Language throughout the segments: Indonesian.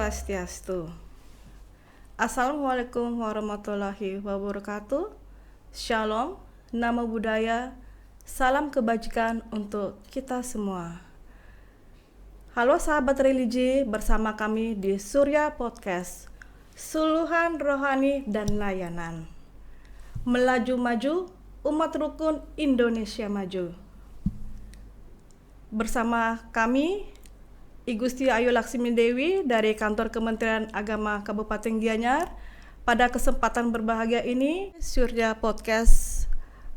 Swastiastu. Assalamualaikum warahmatullahi wabarakatuh. Shalom, nama budaya, salam kebajikan untuk kita semua. Halo sahabat religi, bersama kami di Surya Podcast, Suluhan Rohani dan Layanan. Melaju maju, umat rukun Indonesia maju. Bersama kami I Gusti Ayu Laksmi Dewi dari Kantor Kementerian Agama Kabupaten Gianyar. Pada kesempatan berbahagia ini, Surya Podcast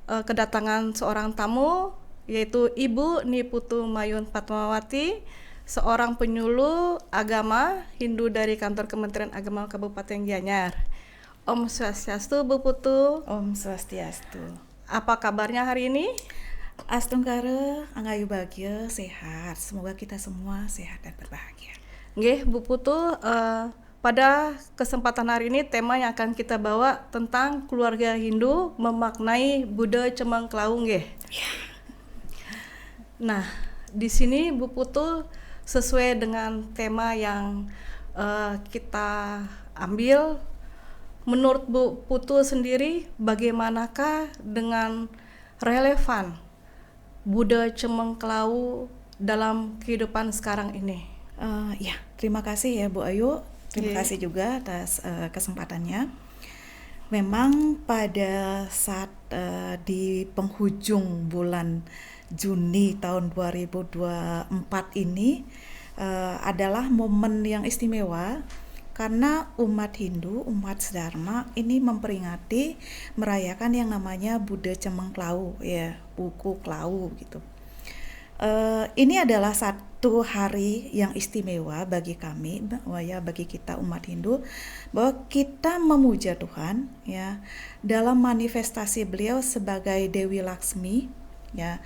kedatangan seorang tamu, yaitu Ibu Niputu Mayun Fatmawati, seorang penyuluh agama Hindu dari Kantor Kementerian Agama Kabupaten Gianyar. Om Swastiastu, Bu Putu. Om Swastiastu. Apa kabarnya hari ini? Astunggara, anggayu bahagia, sehat. Semoga kita semua sehat dan berbahagia. Nggih, Bu Putu, pada kesempatan hari ini tema yang akan kita bawa tentang keluarga Hindu memaknai Buddha Cemeng Klau nggih. Ya. Nah, di sini Bu Putu sesuai dengan tema yang kita ambil, menurut Bu Putu sendiri bagaimanakah dengan relevan Buddha Cemeng Klau dalam kehidupan sekarang ini? Ya, terima kasih ya Bu Ayu. Terima kasih juga atas kesempatannya. Memang pada saat di penghujung bulan Juni tahun 2024 ini adalah momen yang istimewa karena umat Hindu, umat Dharma ini memperingati, merayakan yang namanya Buddha Cemeng Klau, ya, buku Klau gitu. Ini adalah satu hari yang istimewa bagi kami, ya, bagi kita umat Hindu, bahwa kita memuja Tuhan, ya, dalam manifestasi beliau sebagai Dewi Laksmi, ya.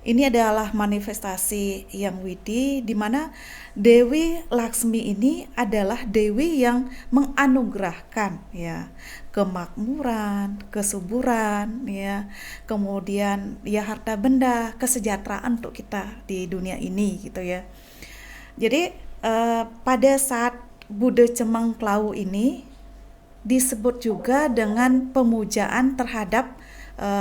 Ini adalah manifestasi yang widi, di mana Dewi Laksmi ini adalah dewi yang menganugerahkan, ya, kemakmuran, kesuburan, ya, kemudian ya harta benda, kesejahteraan untuk kita di dunia ini gitu ya. Jadi pada saat Buddha Cemeng Klau ini disebut juga dengan pemujaan terhadap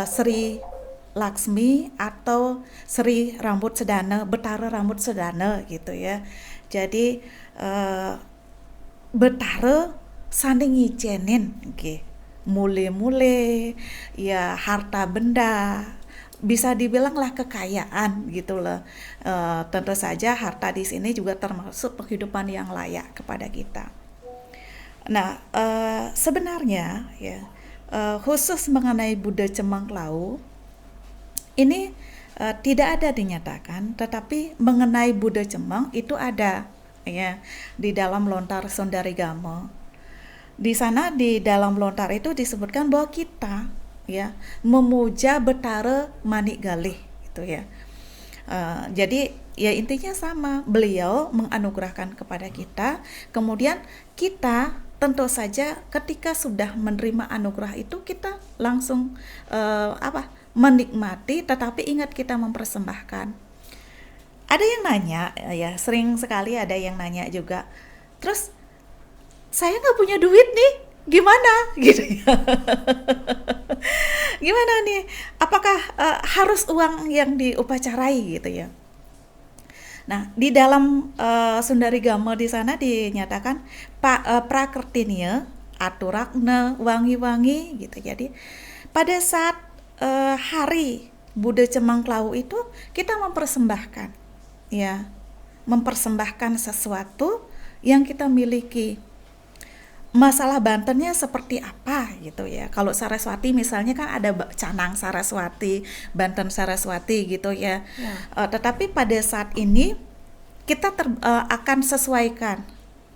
Sri Laksmi atau Sri Rambut Sedana, Betara Rambut Sedana gitu ya. Jadi Betara sanding ngicenin, okay. Mule-mule, ya harta benda, bisa dibilang lah kekayaan gitu loh. Tentu saja harta di sini juga termasuk penghidupan yang layak kepada kita. Nah, sebenarnya ya khusus mengenai Buddha Cemeng Klau ini tidak ada dinyatakan, tetapi mengenai Buddha Cemeng itu ada, ya, di dalam lontar Sondarigama. Di sana di dalam lontar itu disebutkan bahwa kita, ya, memuja Betara Manik Galih gitu ya. Jadi ya intinya sama, beliau menganugerahkan kepada kita, kemudian kita tentu saja ketika sudah menerima anugerah itu kita langsung menikmati, tetapi ingat kita mempersembahkan. Ada yang nanya, ya, sering sekali ada yang nanya juga, terus saya nggak punya duit nih, gimana gitu ya. Gimana nih, apakah harus uang yang diupacarai gitu ya. Nah, di dalam Sundarigama di sana dinyatakan prakertinya aturakna wangi-wangi gitu. Jadi pada saat hari Buddha Cemeng Klau itu kita mempersembahkan, ya, mempersembahkan sesuatu yang kita miliki. Masalah Bantennya seperti apa gitu ya. Kalau Saraswati misalnya kan ada Canang Saraswati, Banten Saraswati gitu ya. Tetapi pada saat ini kita akan sesuaikan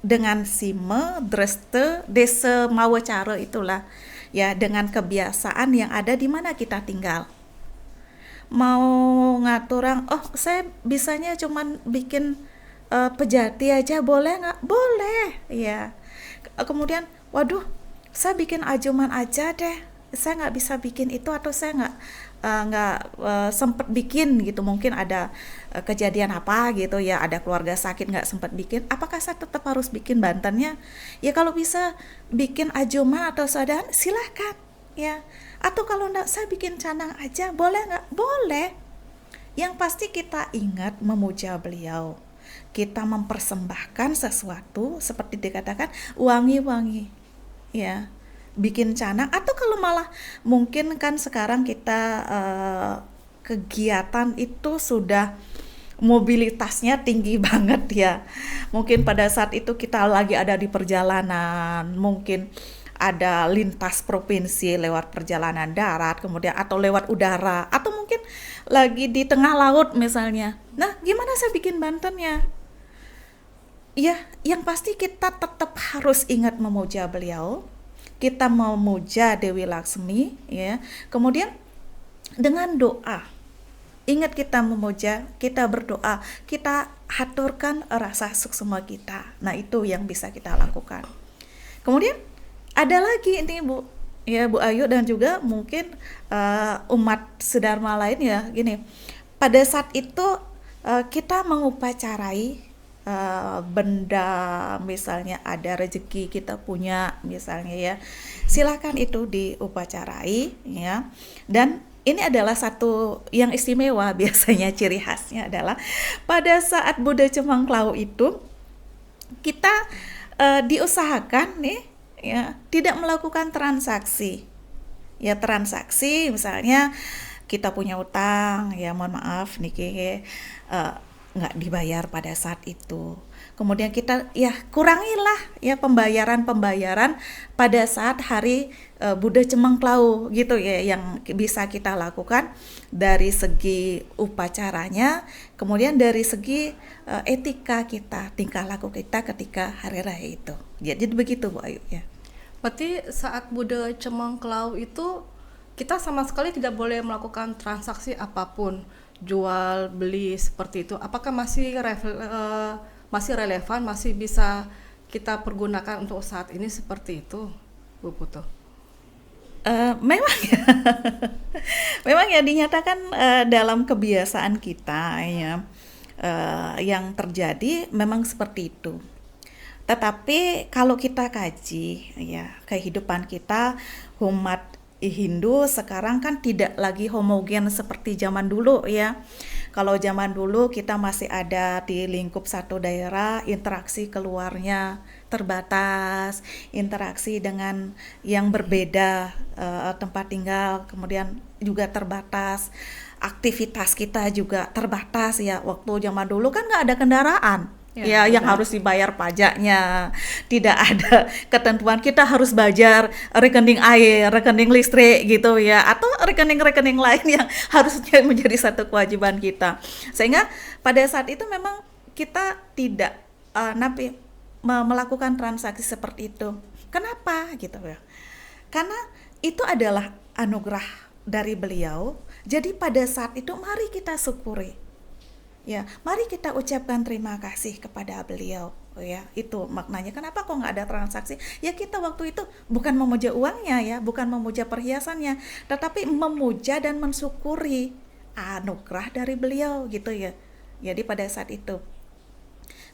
dengan Sime, Dreste, Desa Mawacara itulah, ya, dengan kebiasaan yang ada di mana kita tinggal. Mau ngaturang, oh saya bisanya cuman bikin pejati aja, boleh nggak? Boleh, ya. Kemudian, waduh, saya bikin ajuman aja deh, saya nggak bisa bikin itu, atau saya nggak sempet bikin gitu, mungkin ada kejadian apa gitu ya, ada keluarga sakit nggak sempet bikin, apakah saya tetap harus bikin bantennya? Ya kalau bisa bikin ajoma atau sadan silahkan ya, atau kalau nggak saya bikin canang aja boleh nggak? Boleh. Yang pasti kita ingat memuja beliau, kita mempersembahkan sesuatu seperti dikatakan wangi-wangi ya, bikin canang. Atau kalau malah mungkin kan sekarang kita kegiatan itu sudah mobilitasnya tinggi banget ya, mungkin pada saat itu kita lagi ada di perjalanan, mungkin ada lintas provinsi lewat perjalanan darat, kemudian atau lewat udara, atau mungkin lagi di tengah laut misalnya. Nah, gimana saya bikin bantennya? Ya, yang pasti kita tetap harus ingat memuja beliau. Kita memuja Dewi Laksmi ya. Kemudian dengan doa. Ingat kita memuja, kita berdoa, kita haturkan rasa suksma kita. Nah, itu yang bisa kita lakukan. Kemudian ada lagi ini Bu, ya Bu Ayu dan juga mungkin umat sedharma lain ya, gini. Pada saat itu kita mengupacarai benda, misalnya ada rezeki kita punya misalnya ya, silakan itu diupacarai ya. Dan ini adalah satu yang istimewa, biasanya ciri khasnya adalah pada saat Buddha Cemangklau itu kita diusahakan nih ya, tidak melakukan transaksi. Ya, transaksi misalnya kita punya utang, ya mohon maaf niki nggak dibayar pada saat itu. Kemudian kita ya kurangilah ya pembayaran pada saat hari Buddha Cemangklau gitu ya, yang bisa kita lakukan dari segi upacaranya, kemudian dari segi etika kita, tingkah laku kita ketika hari raya itu. Jadi begitu Bu Ayu ya. Berarti saat Buddha Cemangklau itu kita sama sekali tidak boleh melakukan transaksi apapun, jual beli seperti itu. Apakah masih relevan, masih bisa kita pergunakan untuk saat ini seperti itu, Bu Putu? Memang ya, memang ya dinyatakan dalam kebiasaan kita ya, yang terjadi memang seperti itu. Tetapi kalau kita kaji ya, kehidupan kita umat Hindu sekarang kan tidak lagi homogen seperti zaman dulu ya. Kalau zaman dulu kita masih ada di lingkup satu daerah, interaksi keluarnya terbatas, interaksi dengan yang berbeda tempat tinggal kemudian juga terbatas, aktivitas kita juga terbatas ya. Waktu zaman dulu kan nggak ada kendaraan. Ya, yang harus dibayar pajaknya, tidak ada ketentuan kita harus bayar rekening air, rekening listrik gitu ya, atau rekening-rekening lain yang harusnya menjadi satu kewajiban kita. Sehingga pada saat itu memang kita tidak melakukan transaksi seperti itu. Kenapa gitu ya? Karena itu adalah anugerah dari beliau. Jadi pada saat itu mari kita syukuri. Ya, mari kita ucapkan terima kasih kepada beliau. Ya, itu maknanya. Kenapa kok nggak ada transaksi? Ya kita waktu itu bukan memuja uangnya ya, bukan memuja perhiasannya, tetapi memuja dan mensyukuri anugerah dari beliau gitu ya. Jadi pada saat itu.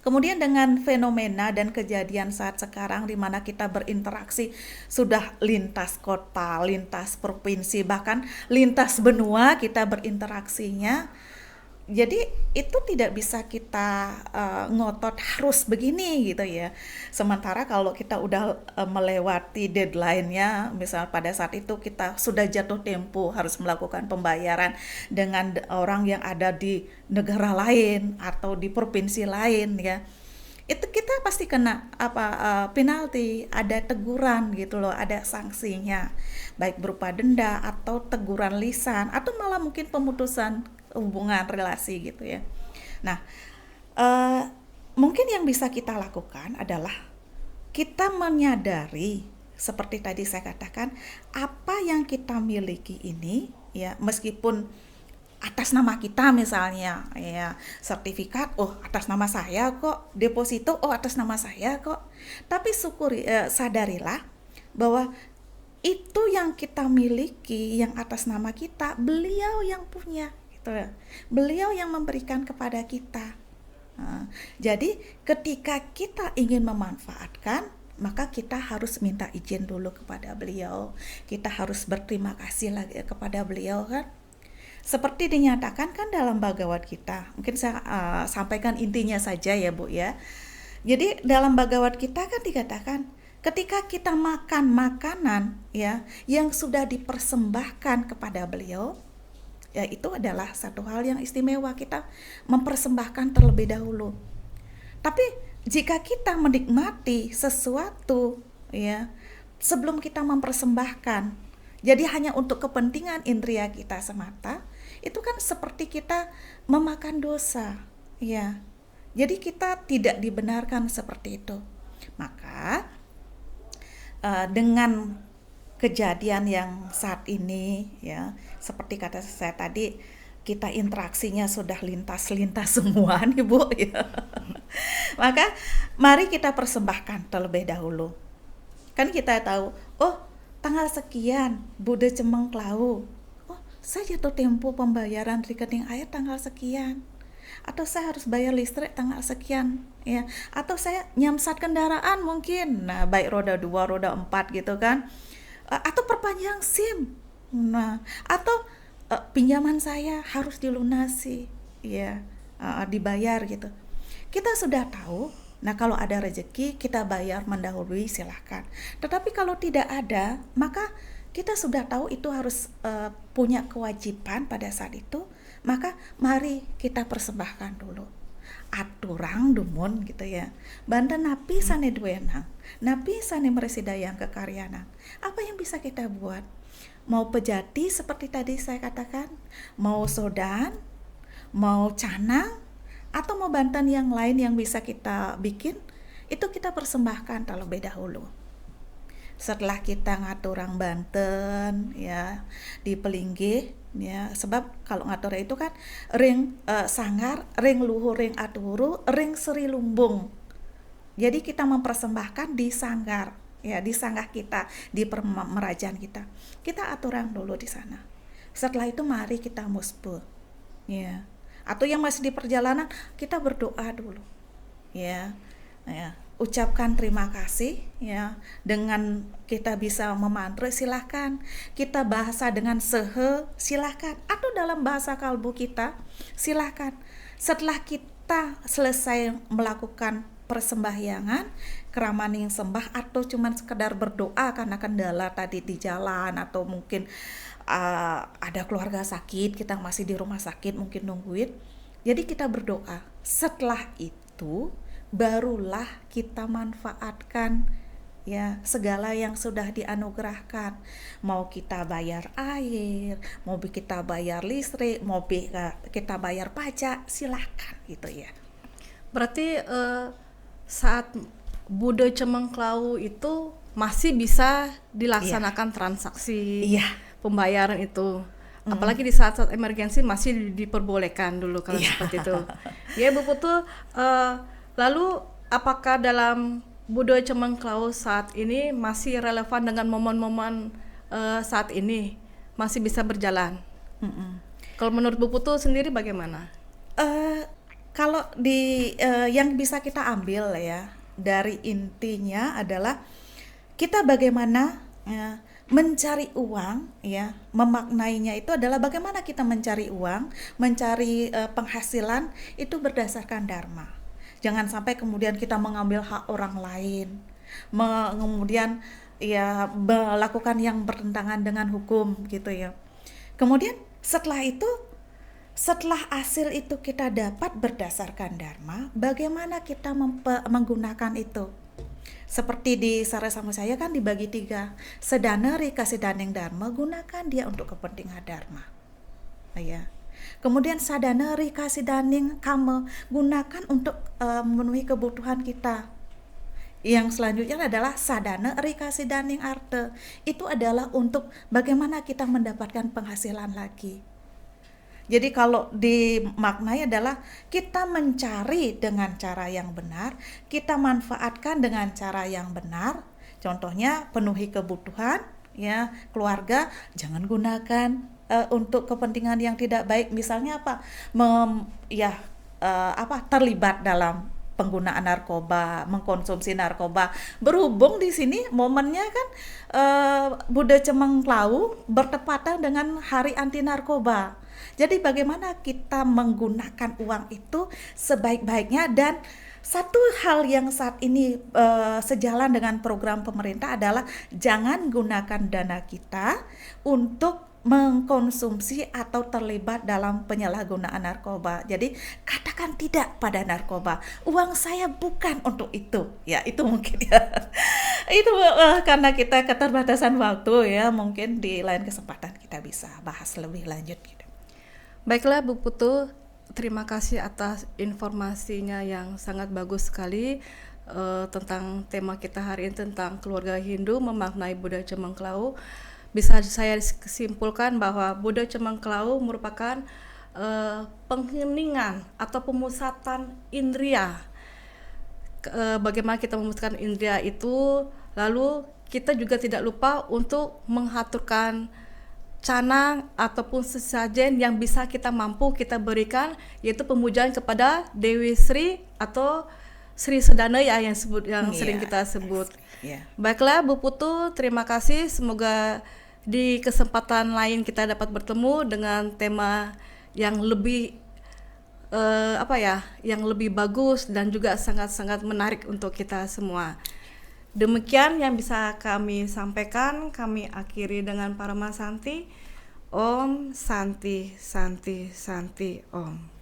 Kemudian dengan fenomena dan kejadian saat sekarang di mana kita berinteraksi sudah lintas kota, lintas provinsi, bahkan lintas benua kita berinteraksinya. Jadi itu tidak bisa kita ngotot harus begini gitu ya. Sementara kalau kita udah melewati deadline-nya, misal pada saat itu kita sudah jatuh tempo harus melakukan pembayaran dengan orang yang ada di negara lain atau di provinsi lain ya. Itu kita pasti kena penalti, ada teguran gitu loh, ada sanksinya. Baik berupa denda atau teguran lisan atau malah mungkin pemutusan hubungan relasi gitu ya. Nah, mungkin yang bisa kita lakukan adalah kita menyadari seperti tadi saya katakan, apa yang kita miliki ini ya, meskipun atas nama kita misalnya ya, sertifikat atas nama saya kok, deposito atas nama saya kok, tapi sadarilah bahwa itu yang kita miliki, yang atas nama kita, beliau yang punya, gitu ya. Beliau yang memberikan kepada kita. Nah, jadi ketika kita ingin memanfaatkan, maka kita harus minta izin dulu kepada beliau. Kita harus berterima kasih lagi kepada beliau kan. Seperti dinyatakan kan dalam Bhagavad Gita. Mungkin saya sampaikan intinya saja ya Bu ya. Jadi dalam Bhagavad Gita kan dikatakan ketika kita makan makanan ya yang sudah dipersembahkan kepada beliau, ya itu adalah satu hal yang istimewa, kita mempersembahkan terlebih dahulu. Tapi jika kita menikmati sesuatu ya sebelum kita mempersembahkan, jadi hanya untuk kepentingan indria kita semata, itu kan seperti kita memakan dosa ya. Jadi kita tidak dibenarkan seperti itu. Maka dengan kejadian yang saat ini ya, seperti kata saya tadi, kita interaksinya sudah lintas-lintas semua nih Bu ya. Maka mari kita persembahkan terlebih dahulu. Kan kita tahu, oh tanggal sekian Buddha Cemengklau, oh saya jatuh tempo pembayaran rekening air tanggal sekian, atau saya harus bayar listrik tanggal sekian ya, atau saya nyamsat kendaraan mungkin, nah baik roda 2, roda 4 gitu kan, atau perpanjang SIM, nah atau pinjaman saya harus dilunasi ya, dibayar gitu. Kita sudah tahu. Nah kalau ada rezeki kita bayar mendahului silahkan, tetapi kalau tidak ada maka kita sudah tahu itu harus punya kewajiban pada saat itu, maka mari kita persembahkan dulu. Aturang dumun gitu ya. Banda napi sane duenang, napi sane meresidayang kekaryanang. Apa yang bisa kita buat? Mau pejati seperti tadi saya katakan, mau sodan, mau canang, atau mau bantan yang lain yang bisa kita bikin, itu kita persembahkan terlebih dahulu. Setelah kita ngaturang banten ya di pelinggih ya, sebab kalau ngatur itu kan ring sangar, ring luhur, ring aturu, ring seri lumbung. Jadi kita mempersembahkan di sanggar ya, di sanggah kita, di merajaan kita. Kita aturang dulu di sana. Setelah itu mari kita musbah ya. Atau yang masih di perjalanan kita berdoa dulu ya, ucapkan terima kasih ya, dengan kita bisa memantra silahkan, kita bahasa dengan sehe silahkan, atau dalam bahasa kalbu kita silahkan. Setelah kita selesai melakukan persembahyangan keramaning sembah, atau cuman sekedar berdoa karena kendala tadi di jalan, atau mungkin ada keluarga sakit, kita masih di rumah sakit mungkin nungguin, jadi kita berdoa. Setelah itu barulah kita manfaatkan ya segala yang sudah dianugerahkan. Mau kita bayar air, mau kita bayar listrik, mau kita bayar pajak, silahkan gitu ya. Berarti saat Buddha Cemengklau itu masih bisa dilaksanakan transaksi pembayaran itu, apalagi di saat-saat emergensi masih diperbolehkan dulu kalau seperti itu. Ya Bu Putu, lalu apakah dalam Buddha Cemengklau saat ini masih relevan dengan momen-momen saat ini, masih bisa berjalan? Kalau menurut Bu Putu sendiri bagaimana? Kalau di yang bisa kita ambil ya dari intinya adalah kita bagaimana mencari uang ya, memaknainya itu adalah bagaimana kita mencari uang, mencari penghasilan itu berdasarkan dharma. Jangan sampai kemudian kita mengambil hak orang lain, kemudian ya melakukan yang bertentangan dengan hukum gitu ya. Kemudian setelah itu, setelah hasil itu kita dapat berdasarkan dharma, bagaimana kita menggunakan itu? Seperti di Sarasama saya kan dibagi 3. Sedana rika sedaneng dharma, gunakan dia untuk kepentingan dharma. Ya. Kemudian sadana rika sedaneng kama, gunakan untuk memenuhi kebutuhan kita. Yang selanjutnya adalah sadana rika sedaneng arta. Itu adalah untuk bagaimana kita mendapatkan penghasilan lagi. Jadi kalau dimaknai adalah kita mencari dengan cara yang benar, kita manfaatkan dengan cara yang benar. Contohnya penuhi kebutuhan, ya. Keluarga jangan gunakan untuk kepentingan yang tidak baik, misalnya apa, terlibat dalam penggunaan narkoba, mengkonsumsi narkoba. Berhubung di sini momennya kan Buddha Cemengklau bertepatan dengan Hari Anti Narkoba. Jadi bagaimana kita menggunakan uang itu sebaik-baiknya, dan satu hal yang saat ini sejalan dengan program pemerintah adalah jangan gunakan dana kita untuk mengkonsumsi atau terlibat dalam penyalahgunaan narkoba. Jadi katakan tidak pada narkoba. Uang saya bukan untuk itu. Ya, itu mungkin ya. Itu karena kita keterbatasan waktu ya, mungkin di lain kesempatan kita bisa bahas lebih lanjut gitu. Baiklah Bu Putu, terima kasih atas informasinya yang sangat bagus sekali tentang tema kita hari ini, tentang keluarga Hindu memaknai Buddha Cemengklau. Bisa saya simpulkan bahwa Buddha Cemengklau merupakan pengheningan atau pemusatan indria. Bagaimana kita memusatkan indria itu, lalu kita juga tidak lupa untuk menghaturkan canang ataupun sesajen yang bisa kita mampu kita berikan, yaitu pemujaan kepada Dewi Sri atau Sri Sedana ya, yang sering kita sebut. Baiklah Bu Putu, terima kasih. Semoga di kesempatan lain kita dapat bertemu dengan tema yang lebih yang lebih bagus dan juga sangat-sangat menarik untuk kita semua. Demikian yang bisa kami sampaikan. Kami akhiri dengan Paramasanti. Om Santi Santi Santi Om.